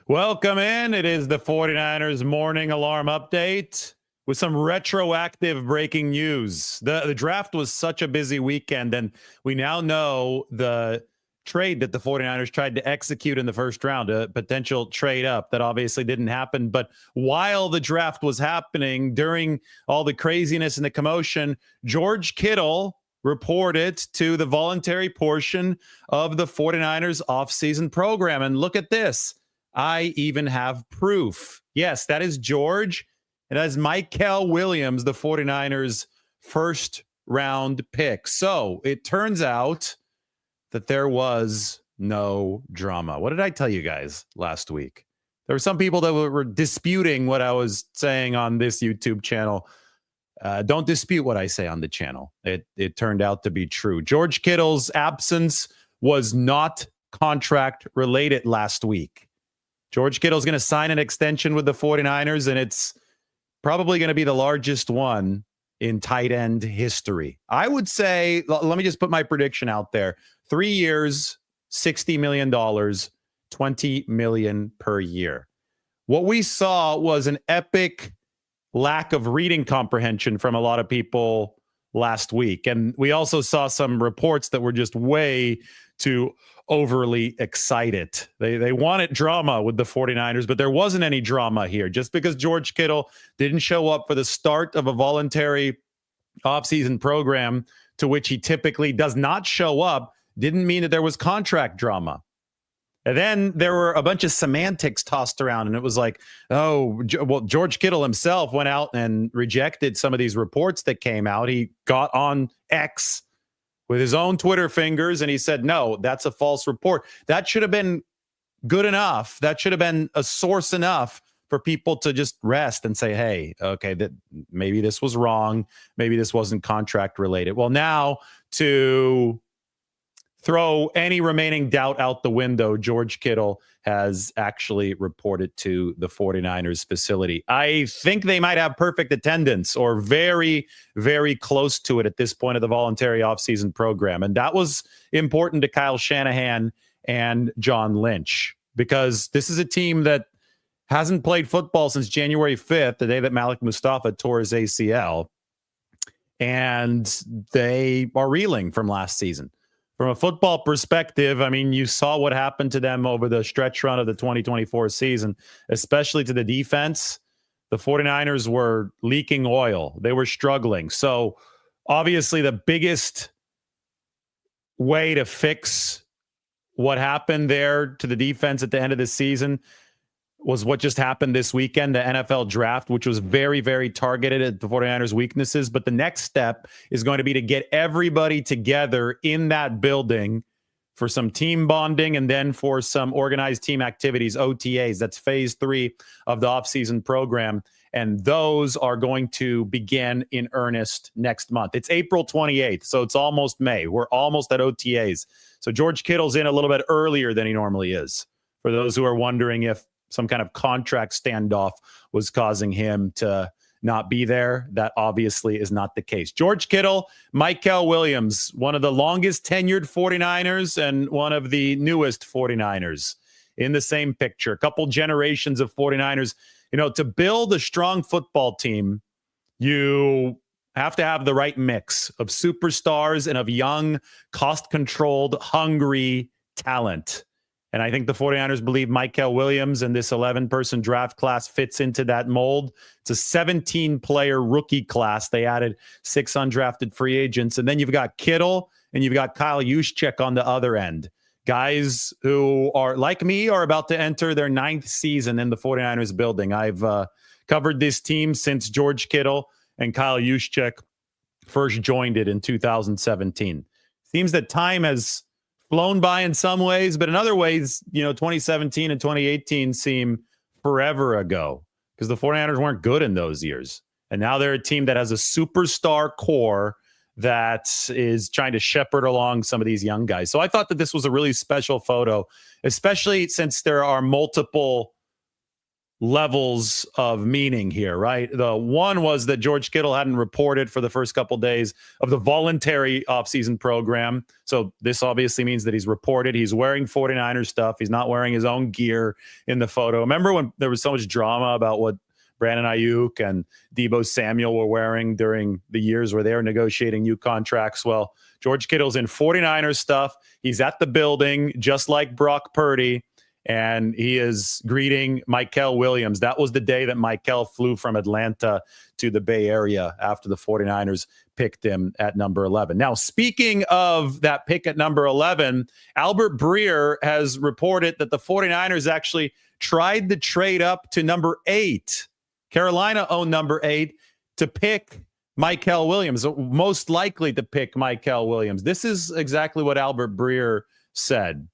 Welcome in. It is the 49ers morning alarm update with some retroactive breaking news. The draft was such a busy weekend, and we now know the trade that the 49ers tried to execute in the first round, a potential trade up that obviously didn't happen. But while the draft was happening, during all the craziness and the commotion, George Kittle reported to the voluntary portion of the 49ers offseason program. And look at this. I even have proof. Yes, that is George. It has Michael Williams, the 49ers' first round pick. So it turns out that there was no drama. What did I tell you guys last week? There were some people that were disputing what I was saying on this YouTube channel. Don't dispute what I say on the channel. It turned out to be true. George Kittle's absence was not contract related last week. George Kittle's going to sign an extension with the 49ers, and it's probably going to be the largest one in tight end history. I would say, let me just put my prediction out there. 3 years, $60 million, $20 million per year. What we saw was an epic lack of reading comprehension from a lot of people last week. And we also saw some reports that were just way too overly excited. They wanted drama with the 49ers, but there wasn't any drama here. Just because George Kittle didn't show up for the start of a voluntary offseason program to which he typically does not show up didn't mean that there was contract drama. And then there were a bunch of semantics tossed around, and it was like, oh, well, George Kittle himself went out and rejected some of these reports that came out. He got on X with his own Twitter fingers, and he said, no, that's a false report. That should have been good enough. That should have been a source enough for people to just rest and say, hey, okay, that maybe this was wrong. Maybe this wasn't contract related. Well, now to throw any remaining doubt out the window, George Kittle has actually reported to the 49ers facility. I think they might have perfect attendance or very, very close to it at this point of the voluntary offseason program. And that was important to Kyle Shanahan and John Lynch, because this is a team that hasn't played football since January 5th, the day that Malik Mustafa tore his ACL. And they are reeling from last season. From a football perspective, I mean, you saw what happened to them over the stretch run of the 2024 season, especially to the defense. The 49ers were leaking oil. They were struggling. So obviously the biggest way to fix what happened there to the defense at the end of the season was what just happened this weekend, the NFL draft, which was very, very targeted at the 49ers' weaknesses. But the next step is going to be to get everybody together in that building for some team bonding and then for some organized team activities, OTAs. That's phase 3 of the offseason program. And those are going to begin in earnest next month. It's April 28th, so it's almost May. We're almost at OTAs. So George Kittle's in a little bit earlier than he normally is. For those who are wondering if some kind of contract standoff was causing him to not be there, that obviously is not the case. George Kittle, Michael Williams, one of the longest tenured 49ers and one of the newest 49ers in the same picture. A couple generations of 49ers. You know, to build a strong football team, you have to have the right mix of superstars and of young, cost-controlled, hungry talent. And I think the 49ers believe Michael Williams and this 11-person draft class fits into that mold. It's a 17-player rookie class. They added 6 undrafted free agents. And then you've got Kittle and you've got Kyle Juszczyk on the other end. Guys who are, like me, are about to enter their 9th season in the 49ers building. I've covered this team since George Kittle and Kyle Juszczyk first joined it in 2017. Seems that time has flown by in some ways, but in other ways, you know, 2017 and 2018 seem forever ago because the 49ers weren't good in those years. And now they're a team that has a superstar core that is trying to shepherd along some of these young guys. So I thought that this was a really special photo, especially since there are multiple levels of meaning here, right? The one was that George Kittle hadn't reported for the first couple days of the voluntary offseason program. So this obviously means that he's reported. He's wearing 49ers stuff. He's not wearing his own gear in the photo. Remember when there was so much drama about what Brandon Ayuk and Deebo Samuel were wearing during the years where they were negotiating new contracts? Well, George Kittle's in 49ers stuff. He's at the building, just like Brock Purdy, and he is greeting Michael Williams. That was the day that Michael flew from Atlanta to the Bay Area after the 49ers picked him at number 11. Now, speaking of that pick at number 11, Albert Breer has reported that the 49ers actually tried to trade up to number 8. Carolina owned number 8 to pick Michael Williams, most likely to pick Michael Williams. This is exactly what Albert Breer said.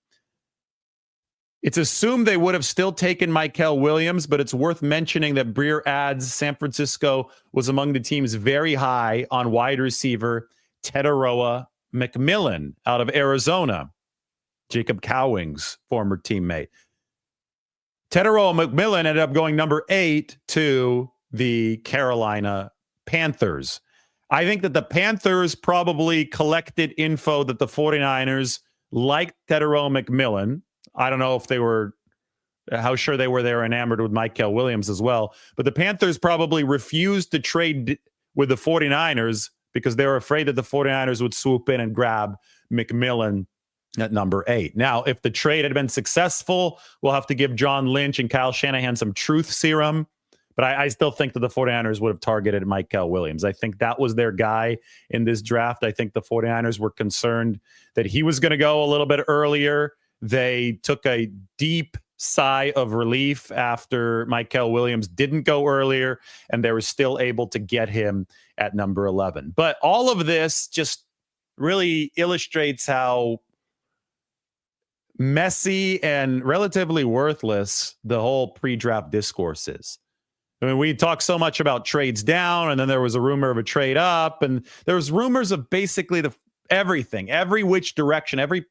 It's assumed they would have still taken Michael Williams, but it's worth mentioning that Breer adds San Francisco was among the teams very high on wide receiver Teteroa McMillan out of Arizona, Jacob Cowing's former teammate. Teteroa McMillan ended up going number 8 to the Carolina Panthers. I think that the Panthers probably collected info that the 49ers liked Teteroa McMillan. I don't know if they were, how sure they were enamored with Michael Williams as well. But the Panthers probably refused to trade with the 49ers because they were afraid that the 49ers would swoop in and grab McMillan at number 8. Now, if the trade had been successful, we'll have to give John Lynch and Kyle Shanahan some truth serum. But I still think that the 49ers would have targeted Michael Williams. I think that was their guy in this draft. I think the 49ers were concerned that he was going to go a little bit earlier. They took a deep sigh of relief after Michael Williams didn't go earlier, and they were still able to get him at number 11. But all of this just really illustrates how messy and relatively worthless the whole pre-draft discourse is. I mean, we talk so much about trades down, and then there was a rumor of a trade up, and there was rumors of basically everything, every which direction, every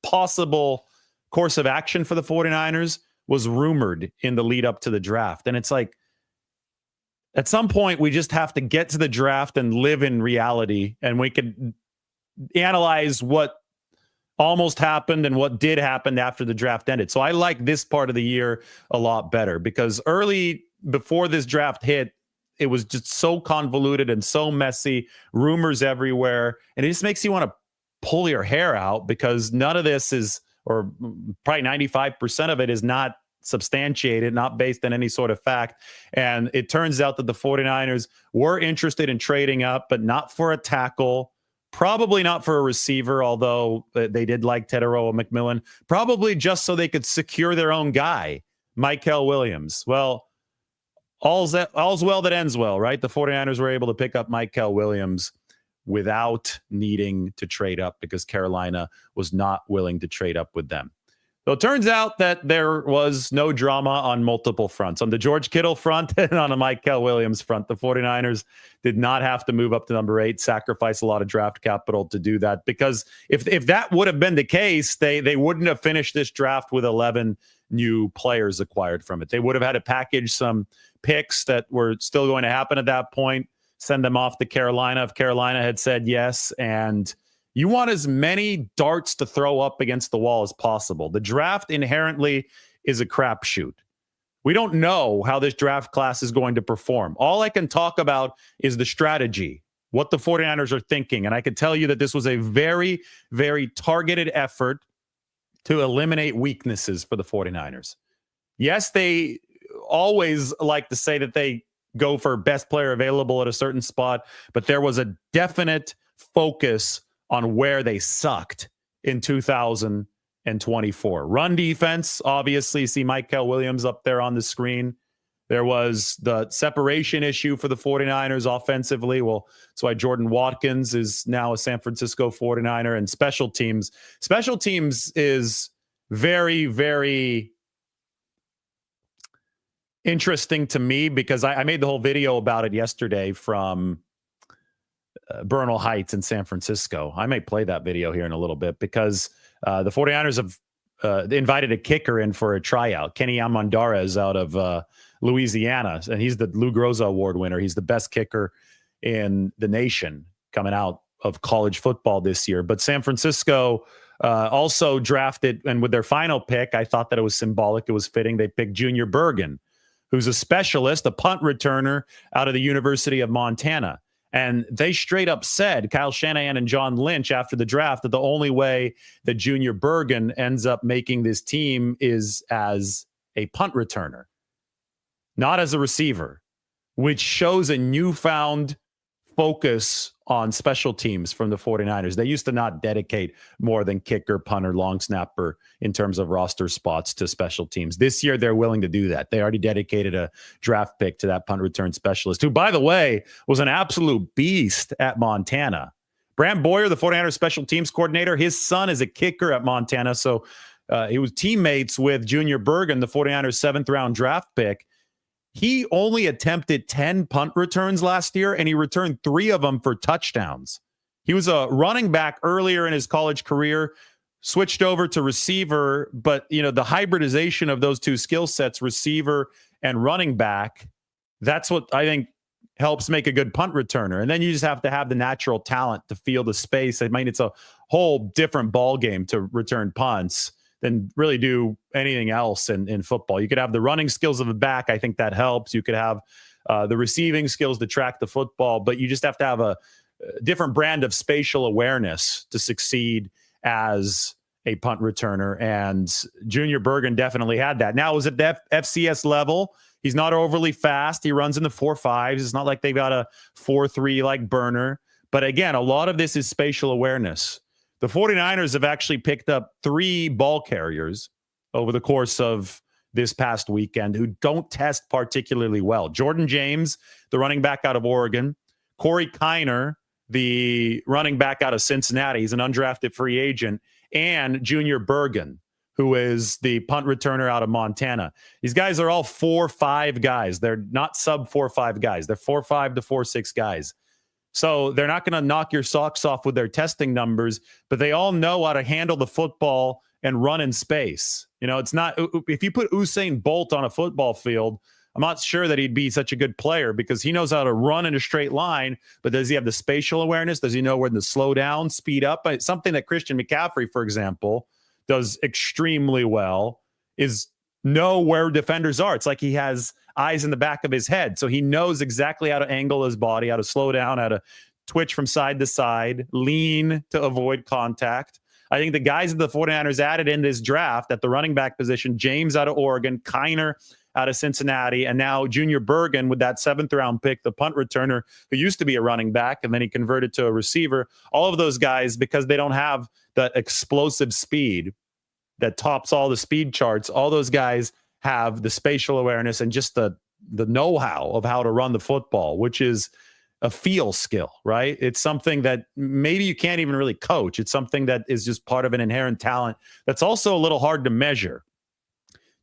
possible course of action for the 49ers was rumored in the lead up to the draft. And it's like, at some point, we just have to get to the draft and live in reality, and we could analyze what almost happened and what did happen after the draft ended. So I like this part of the year a lot better, because early before this draft hit, it was just so convoluted and so messy, rumors everywhere. And it just makes you want to pull your hair out, because none of this is, or probably 95% of it is not substantiated, not based on any sort of fact. And it turns out that the 49ers were interested in trading up, but not for a tackle, probably not for a receiver, although they did like Teteroa McMillan, probably just so they could secure their own guy, Michael Williams. Well, all's well that ends well, right? The 49ers were able to pick up Michael Williams without needing to trade up, because Carolina was not willing to trade up with them. So it turns out that there was no drama on multiple fronts. On the George Kittle front and on the Michael Williams front, the 49ers did not have to move up to number 8, sacrifice a lot of draft capital to do that, because if that would have been the case, they wouldn't have finished this draft with 11 new players acquired from it. They would have had to package some picks that were still going to happen at that point, send them off to Carolina if Carolina had said yes. And you want as many darts to throw up against the wall as possible. The draft inherently is a crapshoot. We don't know how this draft class is going to perform. All I can talk about is the strategy, what the 49ers are thinking. And I can tell you that this was a very, very targeted effort to eliminate weaknesses for the 49ers. Yes, they always like to say that they go for best player available at a certain spot, but there was a definite focus on where they sucked in 2024. Run defense, obviously, see Michael Williams up there on the screen. There was the separation issue for the 49ers offensively. Well, that's why Jordan Watkins is now a San Francisco 49er. And special teams is very, very interesting to me, because I made the whole video about it yesterday from Bernal Heights in San Francisco. I may play that video here in a little bit, because the 49ers have invited a kicker in for a tryout. Kenny Amandarez out of Louisiana, and he's the Lou Groza Award winner. He's the best kicker in the nation coming out of college football this year. But San Francisco also drafted, and with their final pick, I thought that it was symbolic. It was fitting. They picked Junior Bergen, who's a specialist, a punt returner out of the University of Montana. And they straight up said, Kyle Shanahan and John Lynch, after the draft, that the only way that Junior Bergen ends up making this team is as a punt returner, not as a receiver, which shows a newfound focus on special teams from the 49ers. They used to not dedicate more than kicker, punter, long snapper in terms of roster spots to special teams. This year, they're willing to do that. They already dedicated a draft pick to that punt return specialist, who, by the way, was an absolute beast at Montana. Brant Boyer, the 49ers special teams coordinator, his son is a kicker at Montana. So he was teammates with Junior Bergen, the 49ers 7th-round draft pick. He only attempted 10 punt returns last year, and he returned 3 of them for touchdowns. He was a running back earlier in his college career, switched over to receiver, but the hybridization of those two skill sets, receiver and running back, that's what I think helps make a good punt returner. And then you just have to have the natural talent to feel the space. I mean, it's a whole different ball game to return punts than really do anything else in football. You could have the running skills of the back. I think that helps. You could have the receiving skills to track the football, but you just have to have a different brand of spatial awareness to succeed as a punt returner. And Junior Bergen definitely had that. Now, is at the FCS level, he's not overly fast. He runs in the 4.5s. It's not like they've got a 4.3 like Burner. But again, a lot of this is spatial awareness. The 49ers have actually picked up 3 ball carriers over the course of this past weekend who don't test particularly well. Jordan James, the running back out of Oregon. Corey Kiner, the running back out of Cincinnati. He's an undrafted free agent. And Junior Bergen, who is the punt returner out of Montana. These guys are all 4.5 guys. They're not sub 4.5 guys. They're 4.5 to 4.6 guys. So they're not going to knock your socks off with their testing numbers, but they all know how to handle the football and run in space. It's not, if you put Usain Bolt on a football field, I'm not sure that he'd be such a good player because he knows how to run in a straight line, but does he have the spatial awareness? Does he know when to slow down, speed up? It's something that Christian McCaffrey, for example, does extremely well, is know where defenders are. It's like he has eyes in the back of his head. So he knows exactly how to angle his body, how to slow down, how to twitch from side to side, lean to avoid contact. I think the guys that the 49ers added in this draft at the running back position, James out of Oregon, Kiner out of Cincinnati, and now Junior Bergen with that 7th-round pick, the punt returner who used to be a running back, and then he converted to a receiver. All of those guys, because they don't have that explosive speed that tops all the speed charts, all those guys have the spatial awareness and just the know-how of how to run the football, which is a feel skill, right? It's something that maybe you can't even really coach. It's something that is just part of an inherent talent that's also a little hard to measure.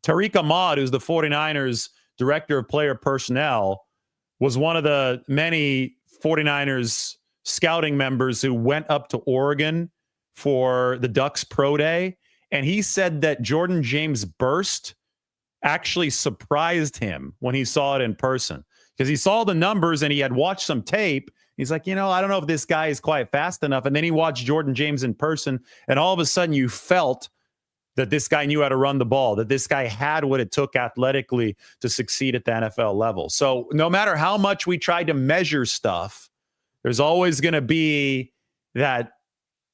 Tariq Ahmad, who's the 49ers director of player personnel, was one of the many 49ers scouting members who went up to Oregon for the Ducks Pro Day. And he said that Jordan James' burst actually surprised him when he saw it in person because he saw the numbers and he had watched some tape. He's like, I don't know if this guy is quite fast enough. And then he watched Jordan James in person, and all of a sudden you felt that this guy knew how to run the ball, that this guy had what it took athletically to succeed at the NFL level. So no matter how much we try to measure stuff, there's always going to be that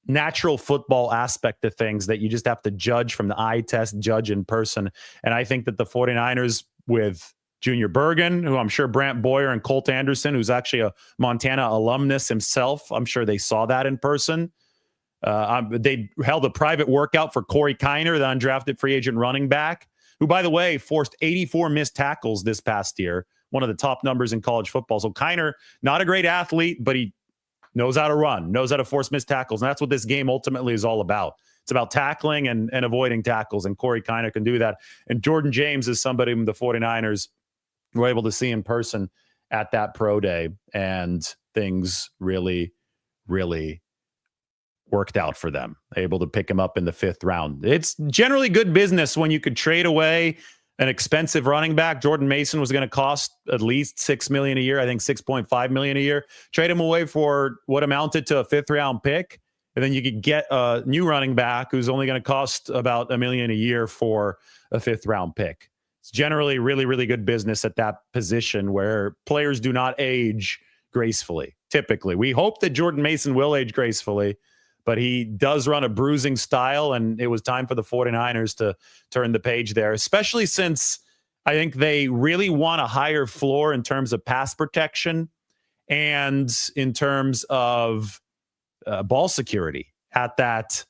natural football aspect of things that you just have to judge from the eye test, judge in person. And I think that the 49ers with Junior Bergen, who I'm sure Brant Boyer and Colt Anderson, who's actually a Montana alumnus himself, I'm sure they saw that in person. They held a private workout for Corey Kiner, the undrafted free agent running back, who, by the way, forced 84 missed tackles this past year, one of the top numbers in college football. So Kiner, not a great athlete, but he knows how to run, knows how to force missed tackles. And that's what this game ultimately is all about. It's about tackling and avoiding tackles. And Corey Kiner can do that. And Jordan James is somebody whom the 49ers were able to see in person at that pro day. And things really, really worked out for them. Able to pick him up in the 5th round. It's generally good business when you could trade away an expensive running back. Jordan Mason was going to cost at least $6 million a year. I think $6.5 million a year. Trade him away for what amounted to a 5th-round pick, and then you could get a new running back who's only going to cost about $1 million a year for a 5th-round pick. It's generally really, really good business at that position where players do not age gracefully. Typically, we hope that Jordan Mason will age gracefully, but he does run a bruising style, and it was time for the 49ers to turn the page there, especially since I think they really want a higher floor in terms of pass protection and in terms of ball security at that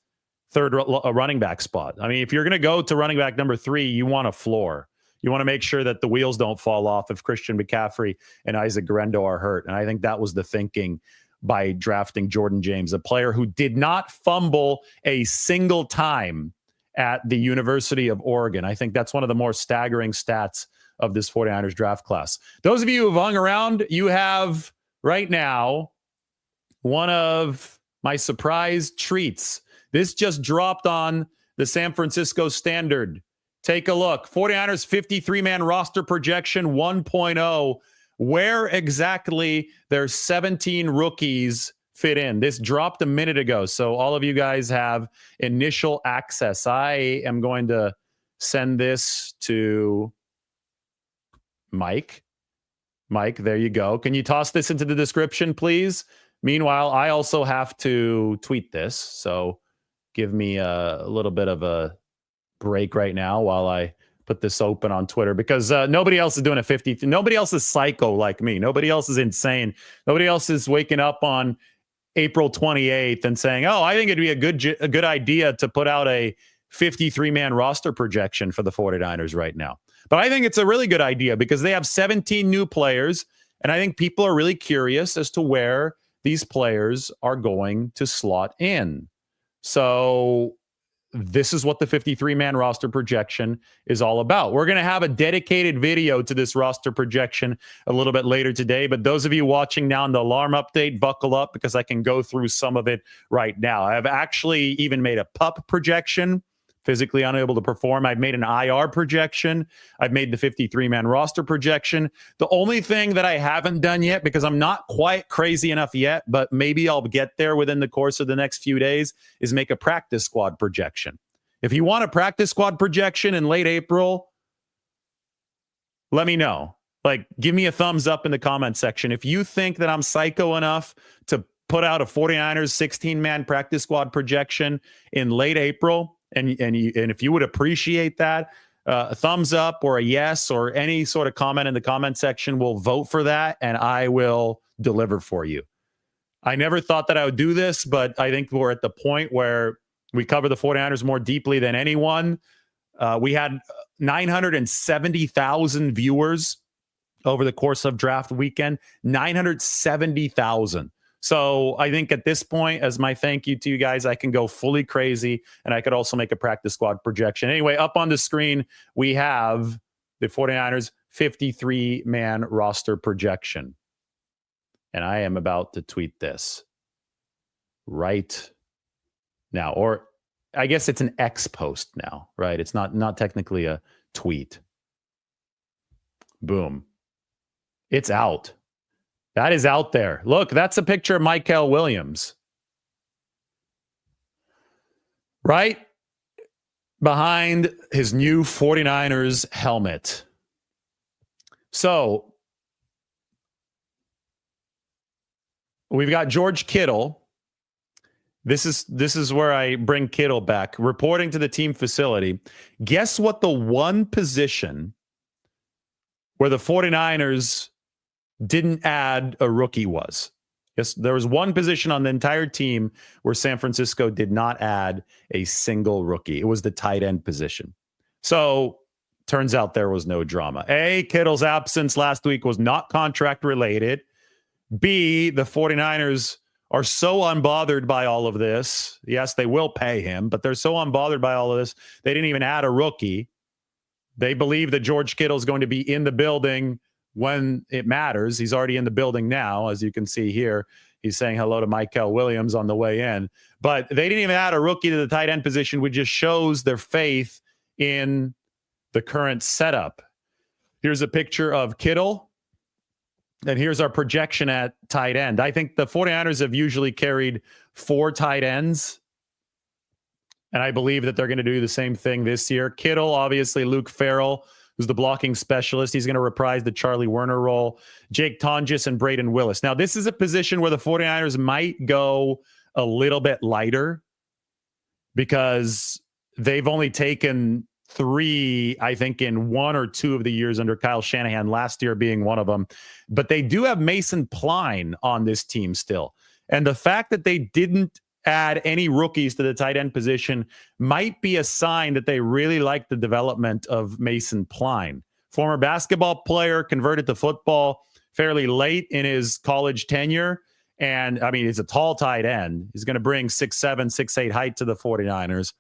third running back spot. I mean, if you're going to go to running back number 3, you want a floor. You want to make sure that the wheels don't fall off if Christian McCaffrey and Isaac Guerrero are hurt. And I think that was the thinking by drafting Jordan James, a player who did not fumble a single time at the University of Oregon. I think that's one of the more staggering stats of this 49ers draft class. Those of you who've hung around, you have right now one of my surprise treats. This just dropped on the San Francisco Standard. Take a look. 49ers 53-man roster projection 1.0. Where exactly their 17 rookies fit in. This dropped a minute ago, so all of you guys have initial access. I am going to send this to Mike. Mike, there you go. Can you toss this into the description, please? Meanwhile, I also have to tweet this, so give me a little bit of a break right now while I put this open on Twitter, because nobody else is doing a 50. Nobody else is psycho like me. Nobody else is insane. Nobody else is waking up on April 28th and saying, oh, I think it'd be a good idea to put out a 53-man roster projection for the 49ers right now. But I think it's a really good idea because they have 17 new players, and I think people are really curious as to where these players are going to slot in. So this is what the 53-man roster projection is all about. We're going to have a dedicated video to this roster projection a little bit later today, but those of you watching now in the alarm update, buckle up because I can go through some of it right now. I've actually even made a PUP projection, physically unable to perform. I've made an IR projection. I've made the 53-man roster projection. The only thing that I haven't done yet, because I'm not quite crazy enough yet, but maybe I'll get there within the course of the next few days, is make a practice squad projection. If you want a practice squad projection in late April, let me know. Like, give me a thumbs up in the comment section. If you think that I'm psycho enough to put out a 49ers 16-man practice squad projection in late April, and if you would appreciate that, a thumbs up or a yes or any sort of comment in the comment section, we'll vote for that, and I will deliver for you. I never thought that I would do this, but I think we're at the point where we cover the 49ers more deeply than anyone. We had 970,000 viewers over the course of draft weekend, 970,000. So I think at this point, as my thank you to you guys, I can go fully crazy, and I could also make a practice squad projection. Anyway, up on the screen, we have the 49ers 53-man roster projection. And I am about to tweet this right now. Or I guess it's an X post now, right? It's not technically a tweet. Boom. It's out. That is out there. Look, that's a picture of Mykel Williams. Right behind his new 49ers helmet. So we've got George Kittle. This is where I bring Kittle back, reporting to the team facility. Guess what the one position where the 49ers didn't add a rookie was? Yes, there was one position on the entire team where San Francisco did not add a single rookie. It was the tight end position. So turns out there was no drama. A, Kittle's absence last week was not contract related. B, the 49ers are so unbothered by all of this. Yes, they will pay him, but they're so unbothered by all of this, they didn't even add a rookie. They believe that George Kittle is going to be in the building when it matters. He's already in the building now, as you can see here. He's saying hello to Mykel Williams on the way in. But they didn't even add a rookie to the tight end position, which just shows their faith in the current setup. Here's a picture of Kittle, and here's our projection at tight end. I think the 49ers have usually carried 4 tight ends, and I believe that they're going to do the same thing this year. Kittle, obviously, Luke Farrell, who's the blocking specialist. He's going to reprise the Charlie Werner role. Jake Tonjes and Braden Willis. Now, this is a position where the 49ers might go a little bit lighter because they've only taken 3, I think, in 1 or 2 of the years under Kyle Shanahan, last year being one of them. But they do have Mason Pline on this team still. And the fact that they didn't add any rookies to the tight end position might be a sign that they really like the development of Mason Pline. Former basketball player, converted to football fairly late in his college tenure. And, I mean, he's a tall tight end. He's going to bring 6'7", 6'8" height to the 49ers.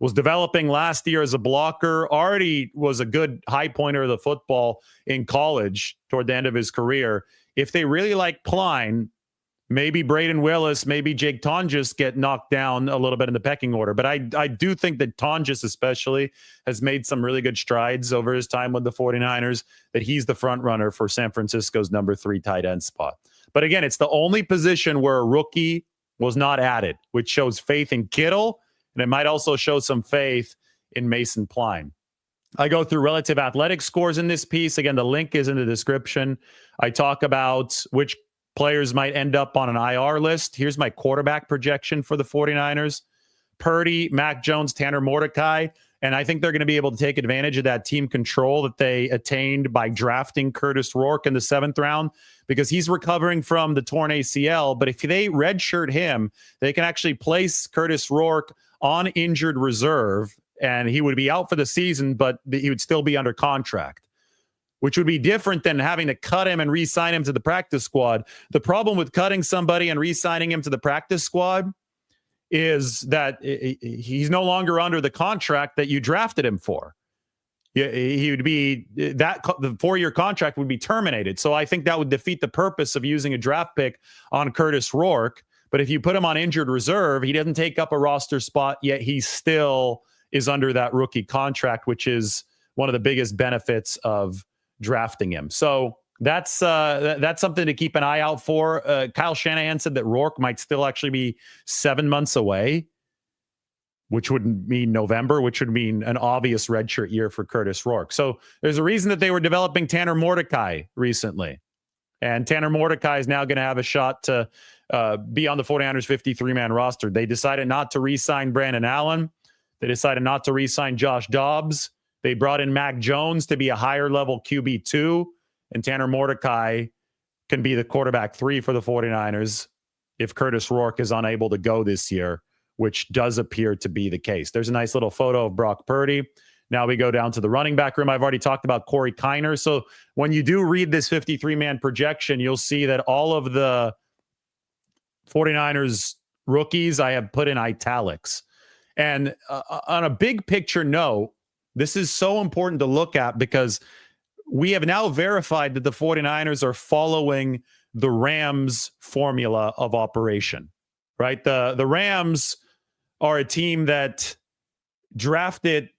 Was developing last year as a blocker, already was a good high pointer of the football in college toward the end of his career. If they really like Pline, maybe Braden Willis, maybe Jake Tonjes get knocked down a little bit in the pecking order. But I do think that Tonjes especially has made some really good strides over his time with the 49ers, that he's the front runner for San Francisco's number 3 tight end spot. But again, it's the only position where a rookie was not added, which shows faith in Kittle, and it might also show some faith in Mason Pline. I go through relative athletic scores in this piece. Again, the link is in the description. I talk about which players might end up on an IR list. Here's my quarterback projection for the 49ers. Purdy, Mac Jones, Tanner Mordecai. And I think they're going to be able to take advantage of that team control that they attained by drafting Curtis Rourke in the 7th round, because he's recovering from the torn ACL. But if they redshirt him, they can actually place Curtis Rourke on injured reserve, and he would be out for the season, but he would still be under contract, which would be different than having to cut him and re-sign him to the practice squad. The problem with cutting somebody and re-signing him to the practice squad is that he's no longer under the contract that you drafted him for. He would be that the 4-year contract would be terminated. So I think that would defeat the purpose of using a draft pick on Curtis Rourke. But if you put him on injured reserve, he doesn't take up a roster spot, yet he still is under that rookie contract, which is one of the biggest benefits of drafting him. So that's something to keep an eye out for. Kyle Shanahan said that Rourke might still actually be 7 months away, which would mean November, which would mean an obvious redshirt year for Curtis Rourke. So there's a reason that they were developing Tanner Mordecai recently. And Tanner Mordecai is now going to have a shot to be on the 49ers 53-man roster. They decided not to re-sign Brandon Allen. They decided not to re-sign Josh Dobbs. They brought in Mac Jones to be a higher-level QB2, and Tanner Mordecai can be the quarterback 3 for the 49ers if Curtis Rourke is unable to go this year, which does appear to be the case. There's a nice little photo of Brock Purdy. Now we go down to the running back room. I've already talked about Corey Kiner. So when you do read this 53-man projection, you'll see that all of the 49ers rookies I have put in italics. And on a big picture note, this is so important to look at because we have now verified that the 49ers are following the Rams formula of operation, right? The Rams are a team that drafted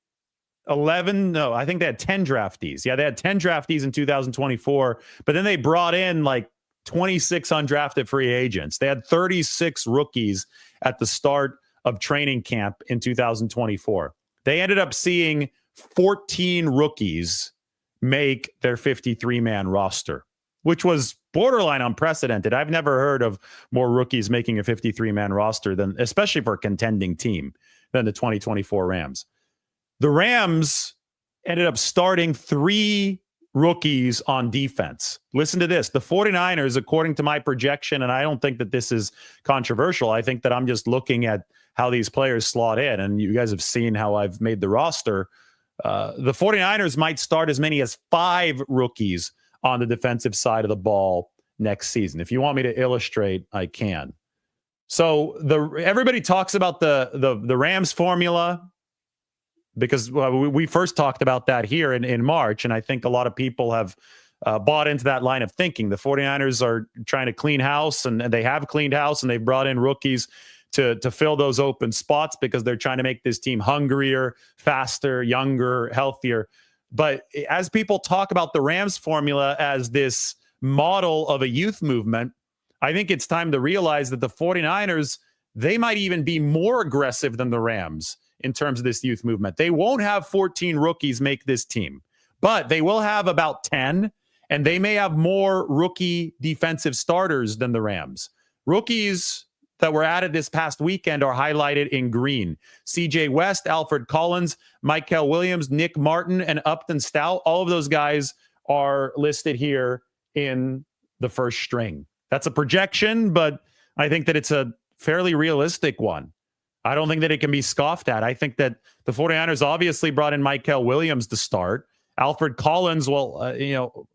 11, no, I think they had 10 draftees. Yeah, they had 10 draftees in 2024, but then they brought in like 26 undrafted free agents. They had 36 rookies at the start of training camp in 2024. They ended up seeing 14 rookies make their 53-man roster, which was borderline unprecedented. I've never heard of more rookies making a 53-man roster than, especially for a contending team, than the 2024 Rams. The Rams ended up starting 3 rookies on defense. Listen to this. The 49ers, according to my projection, and I don't think that this is controversial. I think that I'm just looking at how these players slot in, and you guys have seen how I've made the roster. The 49ers might start as many as 5 rookies on the defensive side of the ball next season. If you want me to illustrate, I can. So everybody talks about the Rams formula because we first talked about that here in March, and I think a lot of people have bought into that line of thinking. The 49ers are trying to clean house, and they have cleaned house, and they've brought in rookies to fill those open spots because they're trying to make this team hungrier, faster, younger, healthier. But as people talk about the Rams formula as this model of a youth movement, I think it's time to realize that the 49ers, they might even be more aggressive than the Rams in terms of this youth movement. They won't have 14 rookies make this team, but they will have about 10, and they may have more rookie defensive starters than the Rams. Rookies that were added this past weekend are highlighted in green. CJ West, Alfred Collins, Michael Williams, Nick Martin, and Upton Stout. All of those guys are listed here in the first string. That's a projection, but I think that it's a fairly realistic one. I don't think that it can be scoffed at. I think that the 49ers obviously brought in Michael Williams to start. Alfred Collins,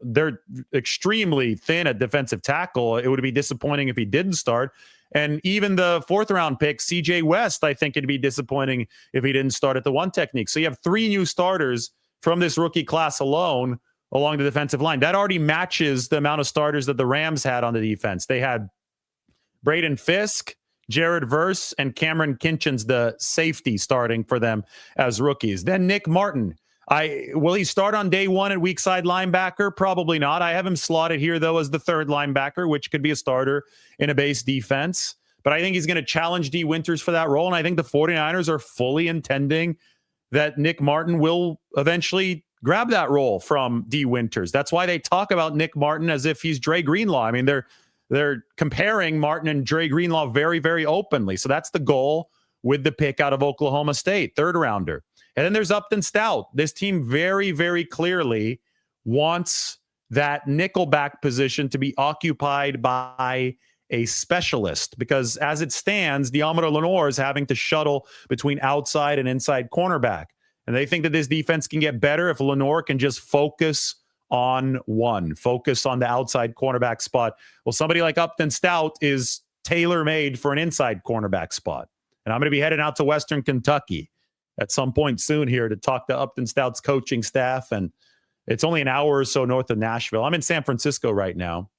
they're extremely thin at defensive tackle. It would be disappointing if he didn't start. And even the fourth-round pick, CJ West, I think it'd be disappointing if he didn't start at the one technique. So you have 3 new starters from this rookie class alone along the defensive line. That already matches the amount of starters that the Rams had on the defense. They had Braden Fisk, Jared Verse, and Cameron Kinchens, the safety, starting for them as rookies. Then Nick Martin. Will he start on day one at weak side linebacker? Probably not. I have him slotted here, though, as the third linebacker, which could be a starter in a base defense. But I think he's going to challenge D. Winters for that role, and I think the 49ers are fully intending that Nick Martin will eventually grab that role from D. Winters. That's why they talk about Nick Martin as if he's Dre Greenlaw. I mean, they're comparing Martin and Dre Greenlaw very, very openly. So that's the goal with the pick out of Oklahoma State, third rounder. And then there's Upton Stout. This team very, very clearly wants that nickelback position to be occupied by a specialist, because as it stands, Deommodore Lenoir is having to shuttle between outside and inside cornerback. And they think that this defense can get better if Lenoir can just focus on the outside cornerback spot. Well, somebody like Upton Stout is tailor-made for an inside cornerback spot. And I'm going to be heading out to Western Kentucky at some point soon here to talk to Upton Stout's coaching staff. And it's only an hour or so north of Nashville. I'm in San Francisco right now.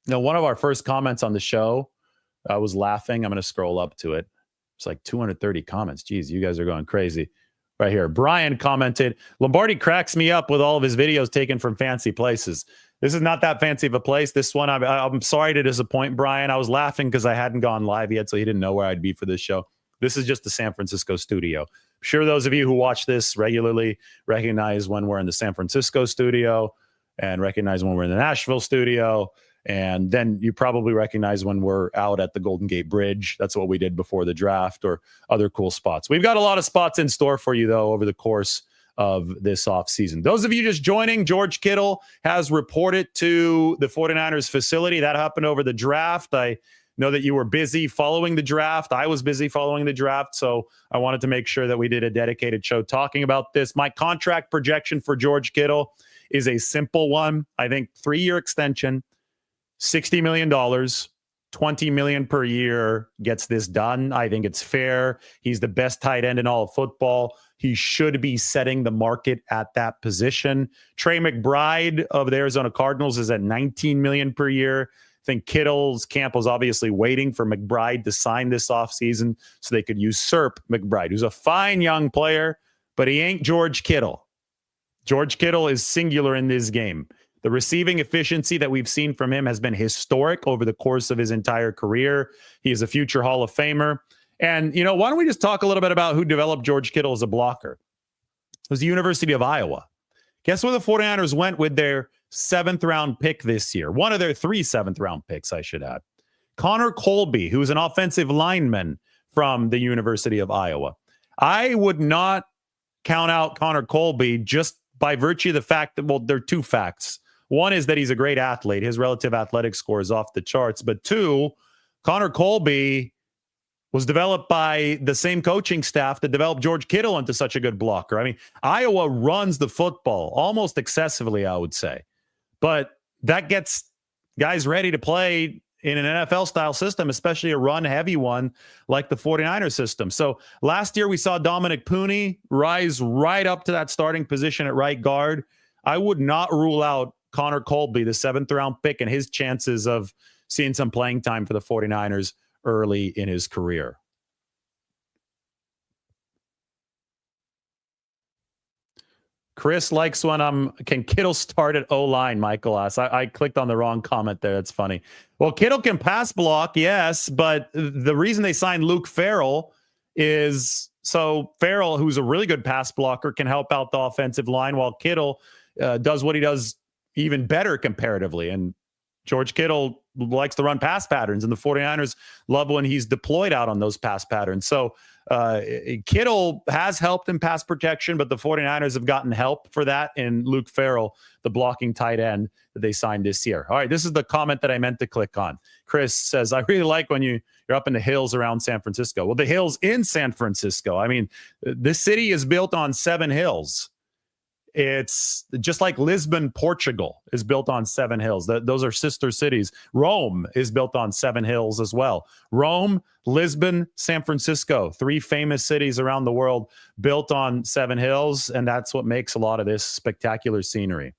Now, one of our first comments on the show, I was laughing. I'm going to scroll up to it. It's like 230 comments. Geez, you guys are going crazy. Right here. Brian commented, Lombardi cracks me up with all of his videos taken from fancy places. This is not that fancy of a place. This one, I'm sorry to disappoint Brian. I was laughing because I hadn't gone live yet, so he didn't know where I'd be for this show. This is just the San Francisco studio. I'm sure those of you who watch this regularly recognize when we're in the San Francisco studio and recognize when we're in the Nashville studio. And then you probably recognize when we're out at the Golden Gate Bridge. That's what we did before the draft, or other cool spots. We've got a lot of spots in store for you, though, over the course of this offseason. Those of you just joining, George Kittle has reported to the 49ers facility. That happened over the draft. I know that you were busy following the draft. I was busy following the draft, so I wanted to make sure that we did a dedicated show talking about this. My contract projection for George Kittle is a simple one. I think 3-year extension, $60 million, $20 million per year gets this done. I think it's fair. He's the best tight end in all of football. He should be setting the market at that position. Trey McBride of the Arizona Cardinals is at $19 million per year. I think Kittle's camp was obviously waiting for McBride to sign this offseason so they could usurp McBride, who's a fine young player, but he ain't George Kittle. George Kittle is singular in this game. The receiving efficiency that we've seen from him has been historic over the course of his entire career. He is a future Hall of Famer. And, why don't we just talk a little bit about who developed George Kittle as a blocker? It was the University of Iowa. Guess where the 49ers went with their 7th-round pick this year? One of their 3 7th-round picks, I should add. Connor Colby, who is an offensive lineman from the University of Iowa. I would not count out Connor Colby just by virtue of the fact that, there are 2 facts. One is that he's a great athlete. His relative athletic score is off the charts. But 2, Connor Colby was developed by the same coaching staff that developed George Kittle into such a good blocker. I mean, Iowa runs the football almost excessively, I would say. But that gets guys ready to play in an NFL-style system, especially a run-heavy one like the 49ers system. So last year we saw Dominic Pooney rise right up to that starting position at right guard. I would not rule out Connor Colby, the 7th-round pick, and his chances of seeing some playing time for the 49ers early in his career. Chris likes when can Kittle start at O-line, Michael asks. I clicked on the wrong comment there. That's funny. Well, Kittle can pass block, yes, but the reason they signed Luke Farrell is so Farrell, who's a really good pass blocker, can help out the offensive line while Kittle does what he does even better comparatively. And George Kittle likes to run pass patterns, and the 49ers love when he's deployed out on those pass patterns. So Kittle has helped in pass protection, but the 49ers have gotten help for that in Luke Farrell, the blocking tight end that they signed this year. All right, this is the comment that I meant to click on. Chris says, I really like when you're up in the hills around San Francisco. Well, the hills in San Francisco. I mean, this city is built on 7 hills. It's just like Lisbon, Portugal is built on 7 hills. Those are sister cities. Rome is built on 7 hills as well. Rome, Lisbon, San Francisco, 3 famous cities around the world built on 7 hills. And that's what makes a lot of this spectacular scenery.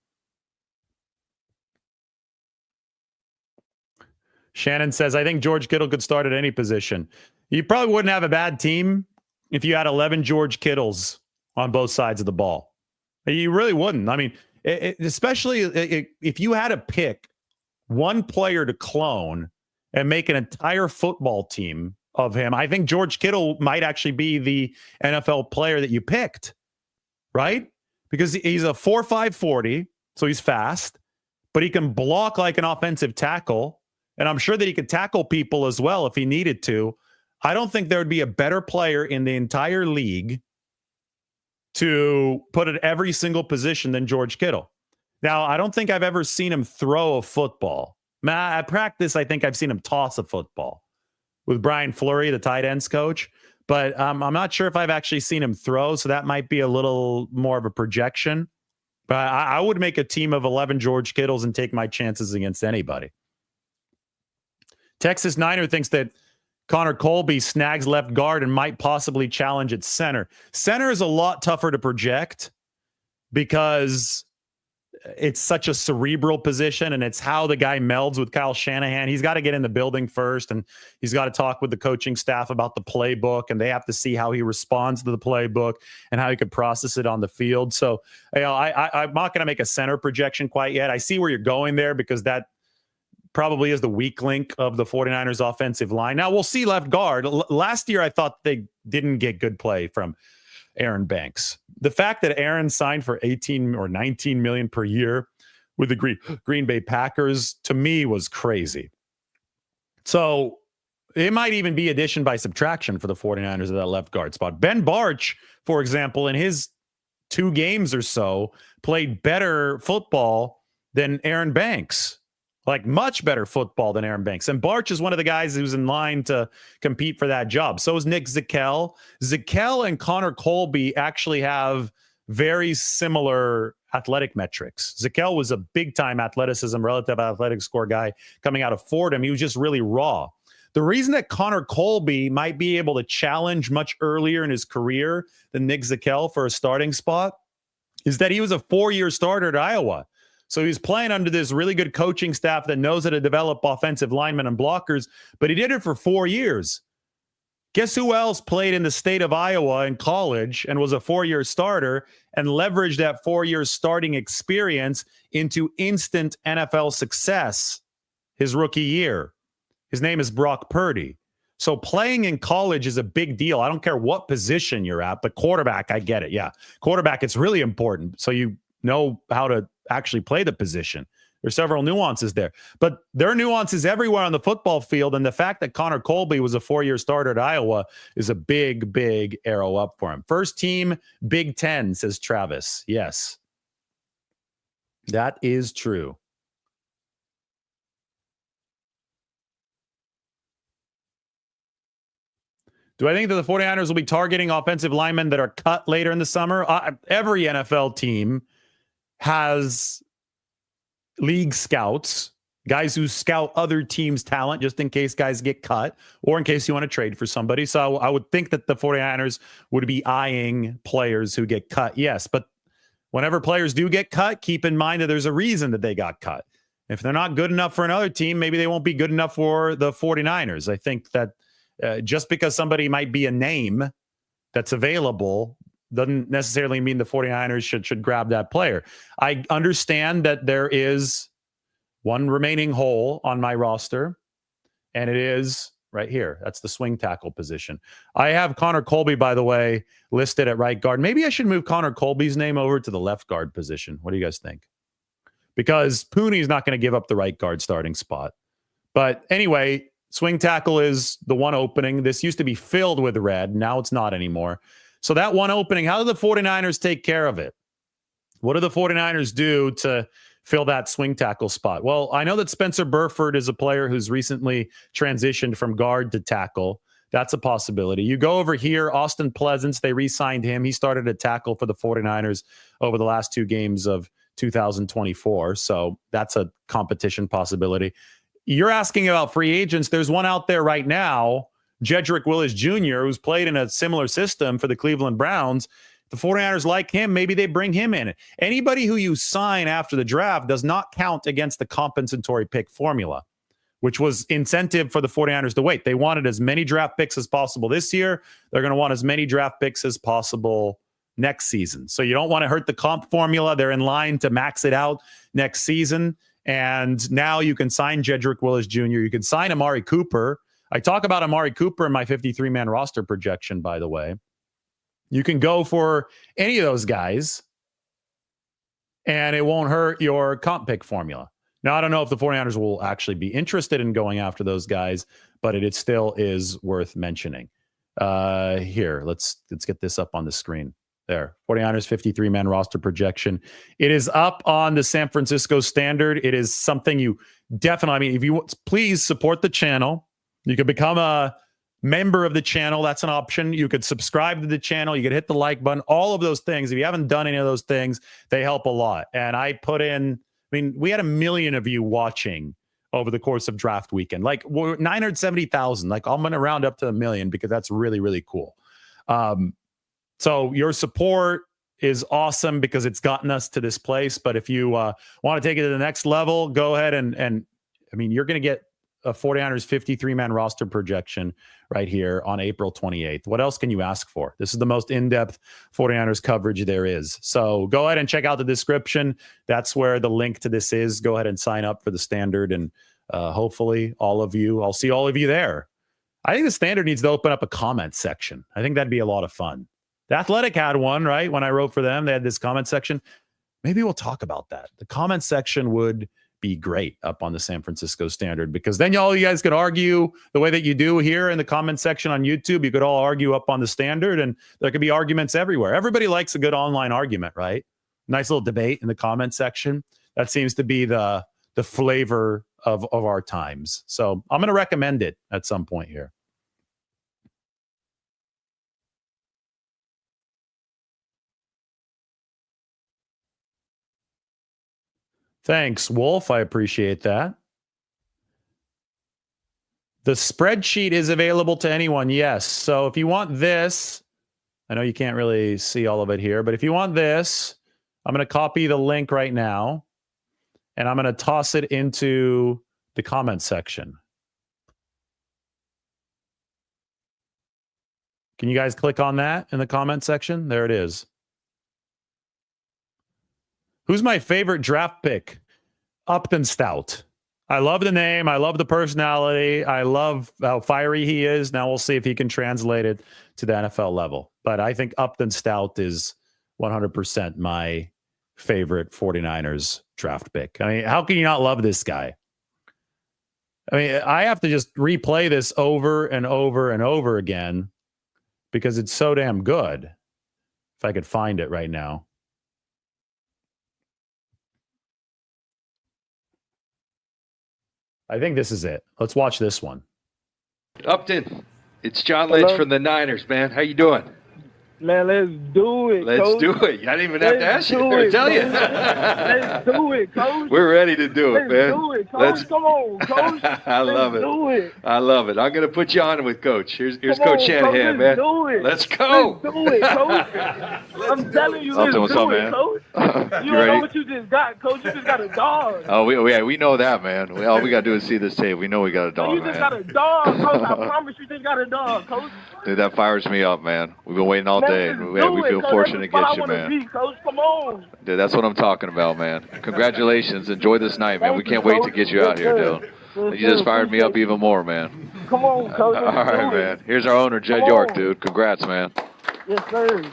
Shannon says, I think George Kittle could start at any position. You probably wouldn't have a bad team if you had 11 George Kittles on both sides of the ball. You really wouldn't. I mean, especially if you had to pick one player to clone and make an entire football team of him, I think George Kittle might actually be the NFL player that you picked, right? Because he's a 4.5 40, so he's fast, but he can block like an offensive tackle, and I'm sure that he could tackle people as well if he needed to. I don't think there would be a better player in the entire league to put at every single position than George Kittle. Now, I don't think I've ever seen him throw a football. At practice, I think I've seen him toss a football with Brian Fleury, the tight ends coach. But I'm not sure if I've actually seen him throw, so that might be a little more of a projection. But I would make a team of 11 George Kittles and take my chances against anybody. Texas Niner thinks that Connor Colby snags left guard and might possibly challenge at center. Center is a lot tougher to project because it's such a cerebral position, and it's how the guy melds with Kyle Shanahan. He's got to get in the building first, and he's got to talk with the coaching staff about the playbook, and they have to see how he responds to the playbook and how he could process it on the field. So, I'm not going to make a center projection quite yet. I see where you're going there because that probably is the weak link of the 49ers offensive line. Now we'll see left guard. Last year, I thought they didn't get good play from Aaron Banks. The fact that Aaron signed for 18 or 19 million per year with the Green Bay Packers, to me, was crazy. So it might even be addition by subtraction for the 49ers at that left guard spot. Ben Barch, for example, in his 2 games or so, played better football than Aaron Banks. Like much better football than Aaron Banks. And Barch is one of the guys who's in line to compete for that job. So is Nick Zakelj. Zakelj and Connor Colby actually have very similar athletic metrics. Zakelj was a big-time athleticism, relative athletic score guy coming out of Fordham. He was just really raw. The reason that Connor Colby might be able to challenge much earlier in his career than Nick Zakelj for a starting spot is that he was a 4-year starter at Iowa. So he's playing under this really good coaching staff that knows how to develop offensive linemen and blockers, but he did it for 4 years. Guess who else played in the state of Iowa in college and was a 4-year starter and leveraged that 4-year starting experience into instant NFL success his rookie year? His name is Brock Purdy. So playing in college is a big deal. I don't care what position you're at, but quarterback, I get it. Yeah, quarterback, it's really important. So you know how to actually play the position. There's several nuances there, but there are nuances everywhere on the football field. And the fact that Connor Colby was a 4-year starter at Iowa is a big, big arrow up for him. First team Big Ten, says Travis. Yes, that is true. Do I think that the 49ers will be targeting offensive linemen that are cut later in the summer? Every NFL team has league scouts, guys who scout other teams' talent just in case guys get cut or in case you want to trade for somebody. So I would think that the 49ers would be eyeing players who get cut. Yes, but whenever players do get cut, keep in mind that there's a reason that they got cut. If they're not good enough for another team, maybe they won't be good enough for the 49ers. I think that just because somebody might be a name that's available doesn't necessarily mean the 49ers should grab that player. I understand that there is one remaining hole on my roster, and it is right here. That's the swing tackle position. I have Connor Colby, by the way, listed at right guard. Maybe I should move Connor Colby's name over to the left guard position. What do you guys think? Because Pooney's not going to give up the right guard starting spot. But anyway, swing tackle is the one opening. This used to be filled with red. Now it's not anymore. So that one opening, how do the 49ers take care of it? What do the 49ers do to fill that swing tackle spot? Well, I know that Spencer Burford is a player who's recently transitioned from guard to tackle. That's a possibility. You go over here, Austin Pleasance, they re-signed him. He started at tackle for the 49ers over the last 2 games of 2024. So that's a competition possibility. You're asking about free agents. There's one out there right now, Jedrick Willis Jr., who's played in a similar system for the Cleveland Browns. The 49ers like him. Maybe they bring him in. Anybody who you sign after the draft does not count against the compensatory pick formula, which was incentive for the 49ers to wait. They wanted as many draft picks as possible this year. They're going to want as many draft picks as possible next season. So you don't want to hurt the comp formula. They're in line to max it out next season. And now you can sign Jedrick Willis Jr. You can sign Amari Cooper. I talk about Amari Cooper in my 53-man roster projection, by the way. You can go for any of those guys, and it won't hurt your comp pick formula. Now, I don't know if the 49ers will actually be interested in going after those guys, but it still is worth mentioning. Here, let's get this up on the screen. There, 49ers 53-man roster projection. It is up on the San Francisco Standard. It is something you definitely, I mean, if you please support the channel, you could become a member of the channel. That's an option. You could subscribe to the channel. You could hit the like button. All of those things. If you haven't done any of those things, they help a lot. And I put in, I mean, we had 1 million of you watching over the course of draft weekend. Like, we're 970,000. Like, I'm going to round up to 1 million because that's really, really cool. So your support is awesome because it's gotten us to this place. But if you want to take it to the next level, go ahead and I mean, you're going to get a 49ers 53-man roster projection right here on April 28th. What else can you ask for? This is the most in-depth 49ers coverage there is. So go ahead and check out the description. That's where the link to this is. Go ahead and sign up for the Standard, and hopefully I'll see all of you there. I think the Standard needs to open up a comment section. I think that'd be a lot of fun. The Athletic had one, right? When I wrote for them, they had this comment section. Maybe we'll talk about that. The comment section would be great up on the San Francisco Standard, because then all you guys could argue the way that you do here in the comment section on YouTube. You could all argue up on the Standard, and there could be arguments everywhere. Everybody likes a good online argument, right? Nice little debate in the comment section. That seems to be the flavor of our times. So I'm going to recommend it at some point here. Thanks, Wolf. I appreciate that. The spreadsheet is available to anyone. Yes. So if you want this, I know you can't really see all of it here, but if you want this, I'm going to copy the link right now, and I'm going to toss it into the comment section. Can you guys click on that in the comment section? There it is. Who's my favorite draft pick? Upton Stout. I love the name. I love the personality. I love how fiery he is. Now we'll see if he can translate it to the NFL level. But I think Upton Stout is 100% my favorite 49ers draft pick. I mean, how can you not love this guy? I mean, I have to just replay this over and over and over again because it's so damn good. If I could find it right now. I think this is it. Let's watch this one. Upton, it's John Lynch from the Niners, man. How you doing? Man, let's do it, Let's Coach. do it. I didn't even have to ask you or tell you. Let's do it, Coach. We're ready to do it, man. Let's do it, Coach. Come on, Coach. I love it. Let's do it. I love it. I'm going to put you on with Coach. Here's Come Coach on, Shanahan, Coach. man. Let's do it. Let's go. Let's do it, Coach. I'm telling you, let's Upton, what's do up, it, man? Coach. You You don't ready? know what you just got, Coach. You just got a dog. Oh, we know that, man. All we got to do is see this tape. We know we got a dog, You just got man. a dog, Coach. I promise you just got a dog, Coach. Dude, that fires me up, man. We've been waiting all day Hey, Let's we do it, feel Coach. fortunate to That's the spot get I you, wanna man. be, Coach. Come on. Dude, that's what I'm talking about, man. Congratulations. Enjoy this night, man. We Thank you, can't wait to Coach. get you Yes, out here, sir. dude. Yes, You sir. just fired me up Appreciate even you. more, man. Come on, Coach. All Let's right, do it. man. Here's our owner, Jed Come York, on. dude. Congrats, man. Yes, sir.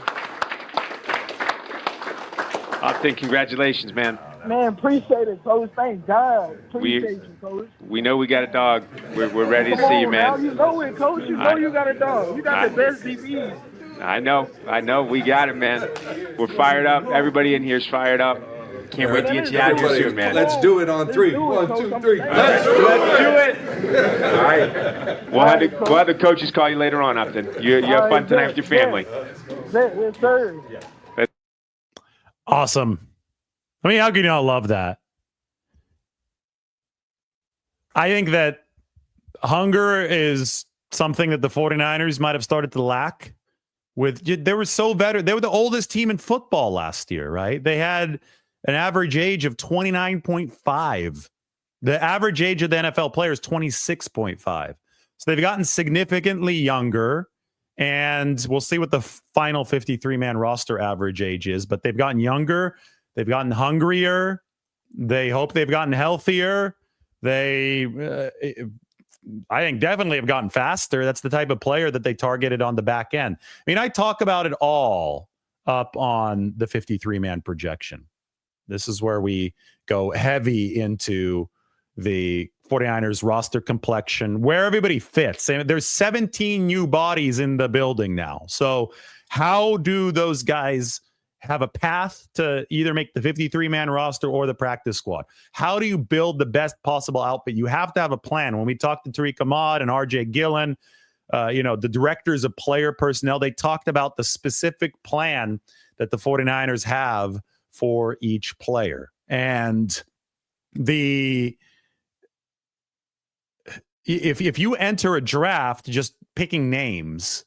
Upton, congratulations, man. Man, appreciate it, Coach. Thank God. Appreciate you, Coach. We know we got a dog. We're ready to Come see you, on now. man. You know it, Coach. You know you got a dog. You got the best DBs. I know. We got it, man. We're fired up. Everybody in here is fired up. Can't wait to get you out here soon, man. Let's do it on three. 1, 2, 3. Let's do it. All right. We'll have the coaches call you later on, Upton. You have fun tonight with your family. Yes, sir. Awesome. I mean, how can you not love that? I think that hunger is something that the 49ers might have started to lack. They were so better. They were the oldest team in football last year, right? They had an average age of 29.5. The average age of the NFL player is 26.5. So they've gotten significantly younger, and we'll see what the final 53-man roster average age is, but they've gotten younger. They've gotten hungrier. They hope they've gotten healthier. They, I think, definitely have gotten faster. That's the type of player that they targeted on the back end. I mean, I talk about it all up on the 53-man projection. This is where we go heavy into the 49ers roster complexion, where everybody fits. And there's 17 new bodies in the building now. So how do those guys have a path to either make the 53-man roster or the practice squad? How do you build the best possible outfit? You have to have a plan. When we talked to Tariq Ahmad and RJ Gillen, the directors of player personnel, they talked about the specific plan that the 49ers have for each player. And if you enter a draft just picking names,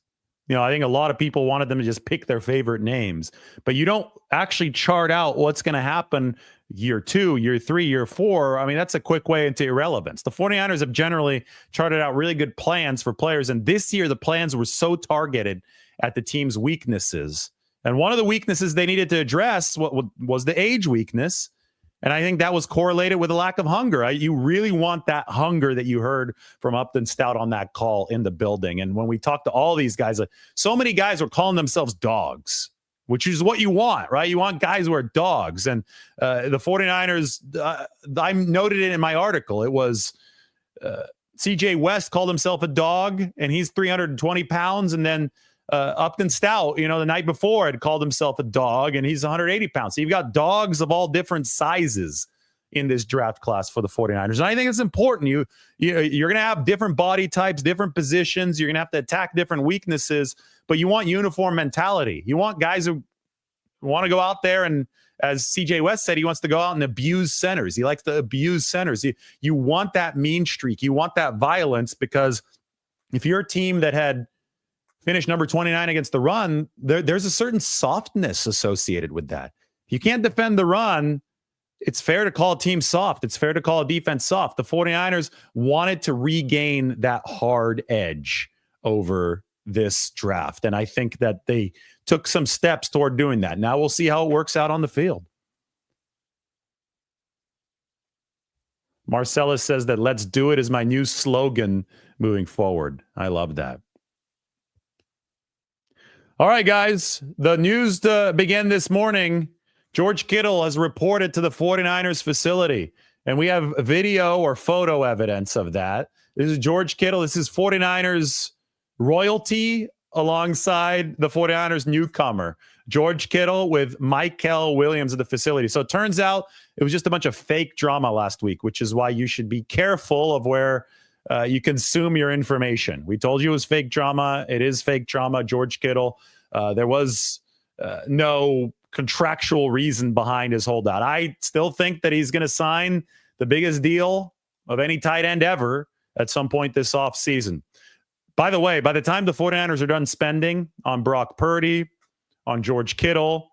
I think a lot of people wanted them to just pick their favorite names, but you don't actually chart out what's going to happen year 2, year 3, year 4. I mean, that's a quick way into irrelevance. The 49ers have generally charted out really good plans for players, and this year the plans were so targeted at the team's weaknesses. And one of the weaknesses they needed to address was the age weakness. And I think that was correlated with a lack of hunger. You really want that hunger that you heard from Upton Stout on that call in the building. And when we talked to all these guys, so many guys were calling themselves dogs, which is what you want, right? You want guys who are dogs. And the 49ers, I noted it in my article. It was CJ West called himself a dog, and he's 320 pounds. And then Upton Stout, the night before had called himself a dog, and he's 180 pounds. So you've got dogs of all different sizes in this draft class for the 49ers. And I think it's important. You're going to have different body types, different positions. You're going to have to attack different weaknesses, but you want uniform mentality. You want guys who want to go out there and, as CJ West said, he wants to go out and abuse centers. He likes to abuse centers. You want that mean streak. You want that violence, because if you're a team that had finished number 29 against the run, there's a certain softness associated with that. If you can't defend the run, it's fair to call a team soft. It's fair to call a defense soft. The 49ers wanted to regain that hard edge over this draft, and I think that they took some steps toward doing that. Now we'll see how it works out on the field. Marcellus says that "let's do it" is my new slogan moving forward. I love that. All right, guys, the news began this morning. George Kittle has reported to the 49ers facility, and we have video or photo evidence of that. This is George Kittle. This is 49ers royalty alongside the 49ers newcomer, George Kittle, with Michael Williams at the facility. So it turns out it was just a bunch of fake drama last week, which is why you should be careful of where you consume your information. We told you it was fake drama. It is fake drama. George Kittle, there was no contractual reason behind his holdout. I still think that he's going to sign the biggest deal of any tight end ever at some point this offseason. By the way, by the time the 49ers are done spending on Brock Purdy, on George Kittle,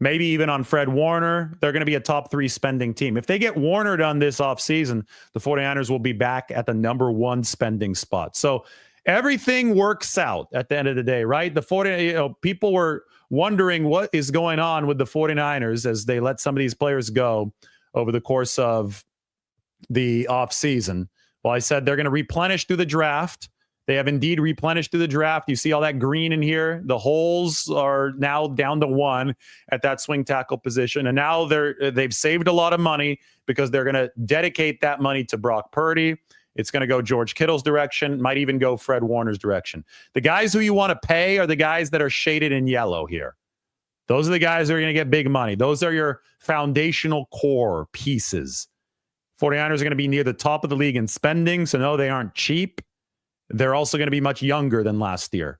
maybe even on Fred Warner, they're going to be a top 3 spending team. If they get Warner done this offseason, the 49ers will be back at the number 1 spending spot. So everything works out at the end of the day, right? People were wondering what is going on with the 49ers as they let some of these players go over the course of the offseason. Well, I said they're going to replenish through the draft. They have indeed replenished through the draft. You see all that green in here? The holes are now down to 1 at that swing tackle position. And now they've saved a lot of money because they're going to dedicate that money to Brock Purdy. It's going to go George Kittle's direction, might even go Fred Warner's direction. The guys who you want to pay are the guys that are shaded in yellow here. Those are the guys that are going to get big money. Those are your foundational core pieces. 49ers are going to be near the top of the league in spending, so no, they aren't cheap. They're also going to be much younger than last year.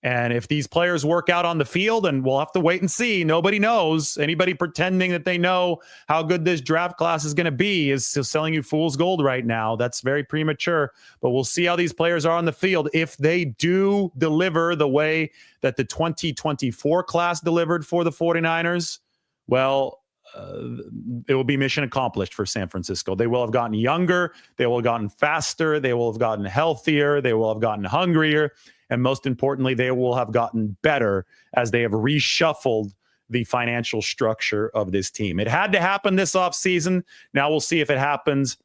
And if these players work out on the field, and we'll have to wait and see, nobody knows. Anybody pretending that they know how good this draft class is going to be is still selling you fool's gold right now. That's very premature. But we'll see how these players are on the field. If they do deliver the way that the 2024 class delivered for the 49ers, well, it will be mission accomplished for San Francisco. They will have gotten younger. They will have gotten faster. They will have gotten healthier. They will have gotten hungrier. And most importantly, they will have gotten better as they have reshuffled the financial structure of this team. It had to happen this offseason. Now we'll see if it happens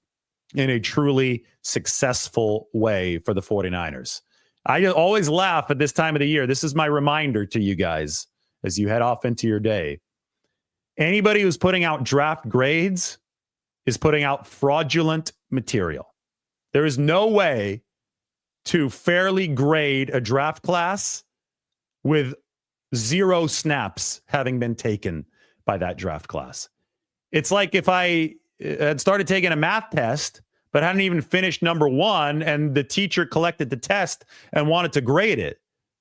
in a truly successful way for the 49ers. I always laugh at this time of the year. This is my reminder to you guys as you head off into your day. Anybody who's putting out draft grades is putting out fraudulent material. There is no way to fairly grade a draft class with 0 snaps having been taken by that draft class. It's like if I had started taking a math test, but hadn't even finished number 1, and the teacher collected the test and wanted to grade it.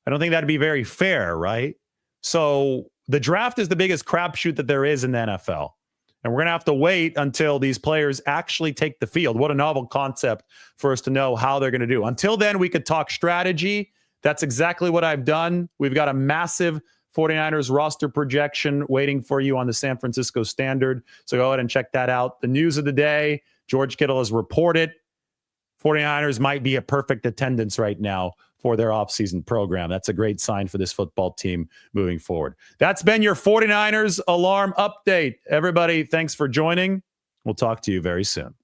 I don't think that'd be very fair, right? So the draft is the biggest crapshoot that there is in the NFL. And we're going to have to wait until these players actually take the field. What a novel concept for us to know how they're going to do. Until then, we could talk strategy. That's exactly what I've done. We've got a massive 49ers roster projection waiting for you on the San Francisco Standard. So go ahead and check that out. The news of the day, George Kittle has reported 49ers might be a perfect attendance right now for their offseason program. That's a great sign for this football team moving forward. That's been your 49ers alarm update. Everybody, thanks for joining. We'll talk to you very soon.